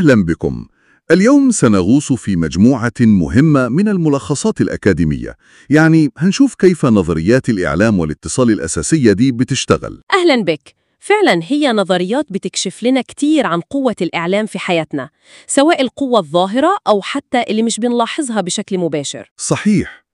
أهلا بكم. اليوم سنغوص في مجموعة مهمة من الملخصات الأكاديمية، يعني هنشوف كيف نظريات الإعلام والاتصال الأساسية دي بتشتغل. أهلاً بك. فعلاً هي نظريات بتكشف لنا كتير عن قوة الإعلام في حياتنا، سواء القوة الظاهرة أو حتى اللي مش بنلاحظها بشكل مباشر. صحيح.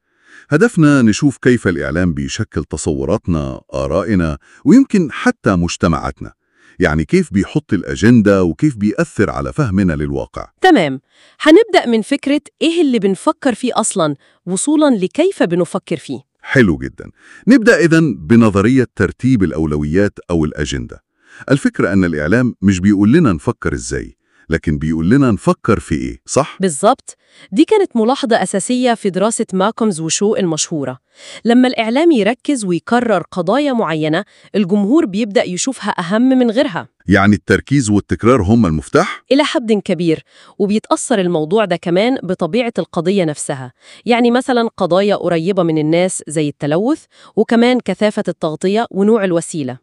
هدفنا نشوف كيف الإعلام بيشكل تصوراتنا، آرائنا، ويمكن حتى مجتمعاتنا. يعني كيف بيحط الأجندة وكيف بيأثر على فهمنا للواقع. تمام، هنبدأ من فكرة إيه اللي بنفكر فيه أصلاً، وصولاً لكيف بنفكر فيه. حلو جدا. نبدأ إذن بنظرية ترتيب الأولويات أو الأجندة. الفكرة أن الإعلام مش بيقول لنا نفكر إزاي، لكن بيقول لنا نفكر في إيه، صح؟ بالضبط، دي كانت ملاحظة أساسية في دراسة ماكومز وشو المشهورة. لما الإعلام يركز ويكرر قضايا معينة، الجمهور بيبدأ يشوفها أهم من غيرها. يعني التركيز والتكرار هم المفتاح؟ إلى حد كبير، وبيتأثر الموضوع ده كمان بطبيعة القضية نفسها. يعني مثلا قضايا قريبة من الناس زي التلوث، وكمان كثافة التغطية ونوع الوسيلة.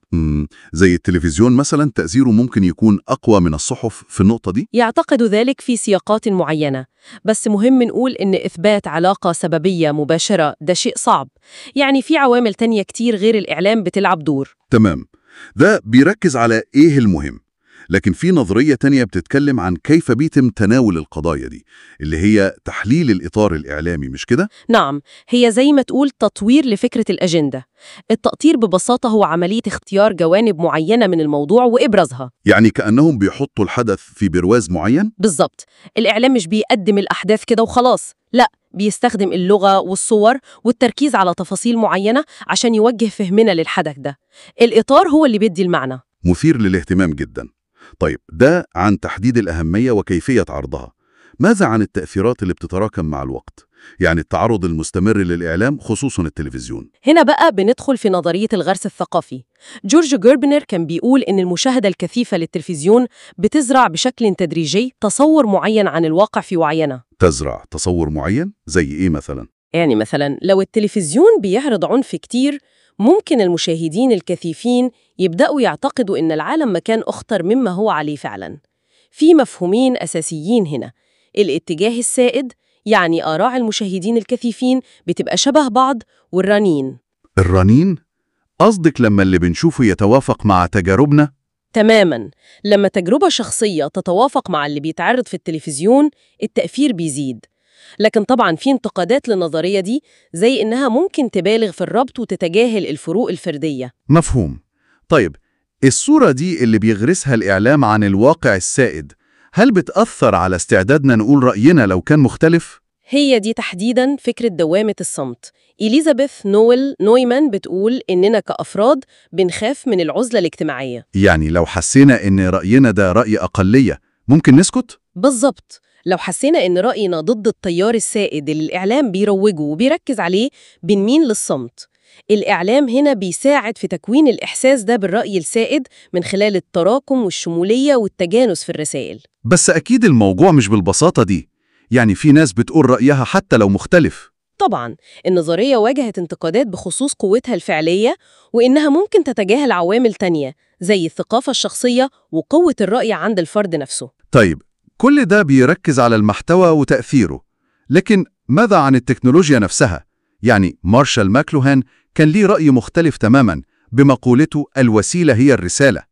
زي التلفزيون مثلا تأثيره ممكن يكون أقوى من الصحف في النقطة دي؟ يعتقد ذلك في سياقات معينة، بس مهم نقول إن إثبات علاقة سببية مباشرة ده شيء صعب. يعني في عوامل تانية كتير غير الإعلام بتلعب دور. تمام. ده بيركز على إيه المهم. لكن في نظرية تانية بتتكلم عن كيف بيتم تناول القضايا دي، اللي هي تحليل الإطار الإعلامي، مش كده؟ نعم، هي زي ما تقول تطوير لفكرة الأجندة. التأطير ببساطة هو عملية اختيار جوانب معينة من الموضوع وإبرازها. يعني كأنهم بيحطوا الحدث في برواز معين؟ بالضبط، الإعلام مش بيقدم الأحداث كده وخلاص، لا، بيستخدم اللغة والصور والتركيز على تفاصيل معينة عشان يوجه فهمنا للحدث ده. الإطار هو اللي بيدي المعنى. مثير للاهتمام جدا. طيب، ده عن تحديد الأهمية وكيفية عرضها. ماذا عن التأثيرات اللي بتتراكم مع الوقت؟ يعني التعرض المستمر للإعلام، خصوصاً التلفزيون. هنا بقى بندخل في نظرية الغرس الثقافي. جورج جيربنر كان بيقول إن المشاهدة الكثيفة للتلفزيون بتزرع بشكل تدريجي تصور معين عن الواقع في وعينا. تزرع تصور معين؟ زي إيه مثلاً؟ يعني مثلا لو التلفزيون بيعرض عنف كتير، ممكن المشاهدين الكثيفين يبدأوا يعتقدوا إن العالم مكان أخطر مما هو عليه فعلا. في مفهومين أساسيين هنا. الاتجاه السائد، يعني آراء المشاهدين الكثيفين بتبقى شبه بعض، والرنين. الرنين؟ قصدك لما اللي بنشوفه يتوافق مع تجاربنا؟ تماماً، لما تجربة شخصية تتوافق مع اللي بيتعرض في التلفزيون، التأثير بيزيد. لكن طبعاً في انتقادات للنظرية دي، زي إنها ممكن تبالغ في الربط وتتجاهل الفروق الفردية. مفهوم. طيب، الصورة دي اللي بيغرسها الإعلام عن الواقع السائد، هل بتأثر على استعدادنا نقول رأينا لو كان مختلف؟ هي دي تحديداً فكرة دوامة الصمت. إليزابيث نويمان بتقول إننا كأفراد بنخاف من العزلة الاجتماعية. يعني لو حسينا إن رأينا ده رأي أقلية، ممكن نسكت؟ بالضبط، لو حسينا إن رأينا ضد التيار السائد اللي الإعلام بيروجه وبيركز عليه، بنميل للصمت. الإعلام هنا بيساعد في تكوين الإحساس ده بالرأي السائد من خلال التراكم والشمولية والتجانس في الرسائل. بس أكيد الموضوع مش بالبساطة دي. يعني في ناس بتقول رأيها حتى لو مختلف. طبعاً، النظرية واجهت انتقادات بخصوص قوتها الفعلية، وإنها ممكن تتجاهل عوامل تانية زي الثقافة الشخصية وقوة الرأي عند الفرد نفسه. طيب، كل ده بيركز على المحتوى وتأثيره، لكن ماذا عن التكنولوجيا نفسها؟ يعني مارشال ماكلوهان كان ليه رأي مختلف تماماً بمقولته الوسيلة هي الرسالة.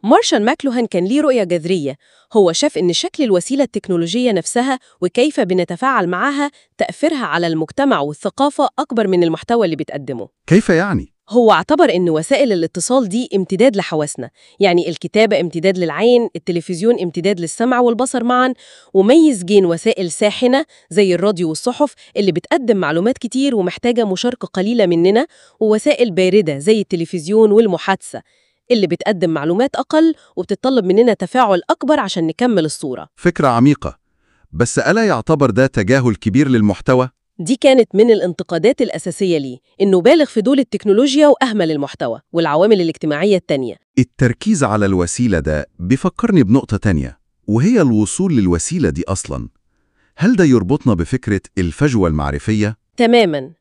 مارشال ماكلوهان كان ليه رؤية جذرية. هو شاف إن شكل الوسيلة التكنولوجية نفسها وكيف بنتفاعل معها تأثيرها على المجتمع والثقافة أكبر من المحتوى اللي بتقدمه. كيف يعني؟ هو اعتبر إن وسائل الاتصال دي امتداد لحواسنا، يعني الكتابة امتداد للعين، التلفزيون امتداد للسمع والبصر معاً، وميز بين وسائل ساحنة زي الراديو والصحف اللي بتقدم معلومات كتير ومحتاجة مشاركة قليلة مننا، ووسائل باردة زي التلفزيون والمحادثة اللي بتقدم معلومات أقل وبتطلب مننا تفاعل أكبر عشان نكمل الصورة. فكرة عميقة، بس ألا يعتبر ده تجاهل كبير للمحتوى؟ دي كانت من الانتقادات الأساسية ليه، إنه بالغ في دور التكنولوجيا وأهمل المحتوى والعوامل الاجتماعية التانية. التركيز على الوسيلة ده بيفكرني بنقطة تانية، وهي الوصول للوسيلة دي أصلاً. هل ده يربطنا بفكرة الفجوة المعرفية؟ تماماً.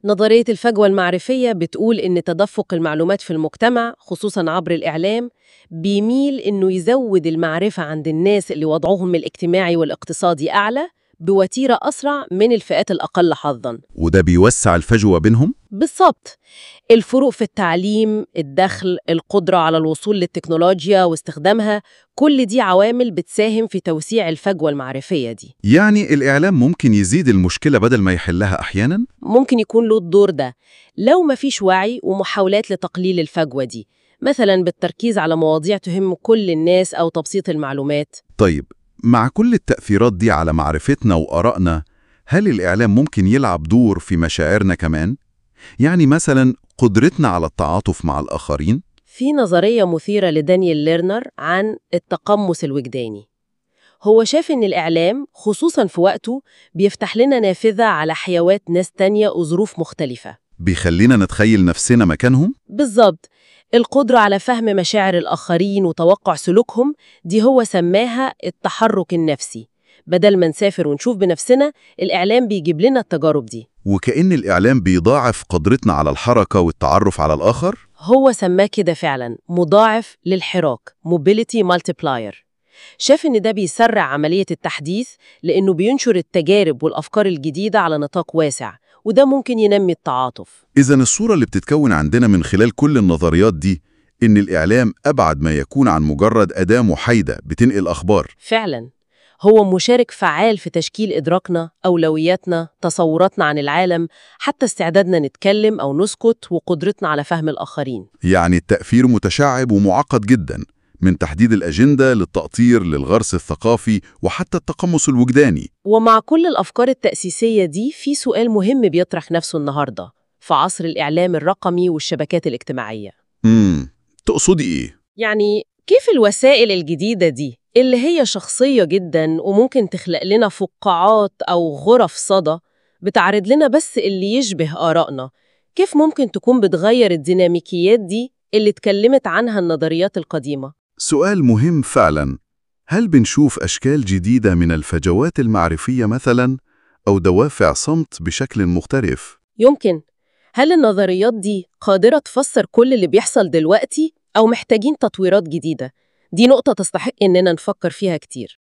نظرية الفجوة المعرفية بتقول إن تدفق المعلومات في المجتمع خصوصاً عبر الإعلام بيميل إنه يزود المعرفة عند الناس اللي وضعهم الاجتماعي والاقتصادي أعلى بوتيرة أسرع من الفئات الأقل حظاً. وده بيوسع الفجوة بينهم؟ بالضبط. الفروق في التعليم، الدخل، القدرة على الوصول للتكنولوجيا واستخدامها، كل دي عوامل بتساهم في توسيع الفجوة المعرفية دي. يعني الإعلام ممكن يزيد المشكلة بدل ما يحلها أحياناً؟ ممكن يكون له الدور ده لو مفيش وعي ومحاولات لتقليل الفجوة دي، مثلاً بالتركيز على مواضيع تهم كل الناس أو تبسيط المعلومات. طيب، مع كل التأثيرات دي على معرفتنا وآرائنا، هل الإعلام ممكن يلعب دور في مشاعرنا كمان؟ يعني مثلاً قدرتنا على التعاطف مع الآخرين؟ في نظرية مثيرة لدانيال ليرنر عن التقمص الوجداني. هو شاف إن الإعلام خصوصاً في وقته بيفتح لنا نافذة على حيوات ناس تانية وظروف مختلفة. بيخلينا نتخيل نفسنا مكانهم؟ بالضبط. القدرة على فهم مشاعر الآخرين وتوقع سلوكهم دي هو سماها التحرك النفسي. بدل ما نسافر ونشوف بنفسنا، الإعلام بيجيب لنا التجارب دي. وكأن الإعلام بيضاعف قدرتنا على الحركة والتعرف على الآخر؟ هو سماه كده فعلاً، مضاعف للحراك mobility multiplier. شاف إن ده بيسرع عملية التحديث لأنه بينشر التجارب والأفكار الجديدة على نطاق واسع، وده ممكن ينمي التعاطف. إذن الصورة اللي بتتكون عندنا من خلال كل النظريات دي إن الإعلام أبعد ما يكون عن مجرد أداة محايدة بتنقل أخبار. فعلاً هو مشارك فعال في تشكيل إدراكنا، أولوياتنا، تصوراتنا عن العالم، حتى استعدادنا نتكلم أو نسكت وقدرتنا على فهم الآخرين. يعني التأثير متشعب ومعقد جدا، من تحديد الأجندة للتأطير للغرس الثقافي وحتى التقمص الوجداني. ومع كل الأفكار التأسيسية دي، في سؤال مهم بيطرح نفسه النهاردة في عصر الإعلام الرقمي والشبكات الاجتماعية. تقصدي إيه؟ يعني كيف الوسائل الجديدة دي اللي هي شخصية جداً وممكن تخلق لنا فقاعات أو غرف صدى بتعرض لنا بس اللي يشبه آرائنا، كيف ممكن تكون بتغير الديناميكيات دي اللي اتكلمت عنها النظريات القديمة؟ سؤال مهم فعلا. هل بنشوف أشكال جديدة من الفجوات المعرفية مثلا، أو دوافع صمت بشكل مختلف؟ يمكن. هل النظريات دي قادرة تفسر كل اللي بيحصل دلوقتي أو محتاجين تطويرات جديدة؟ دي نقطة تستحق إننا نفكر فيها كتير.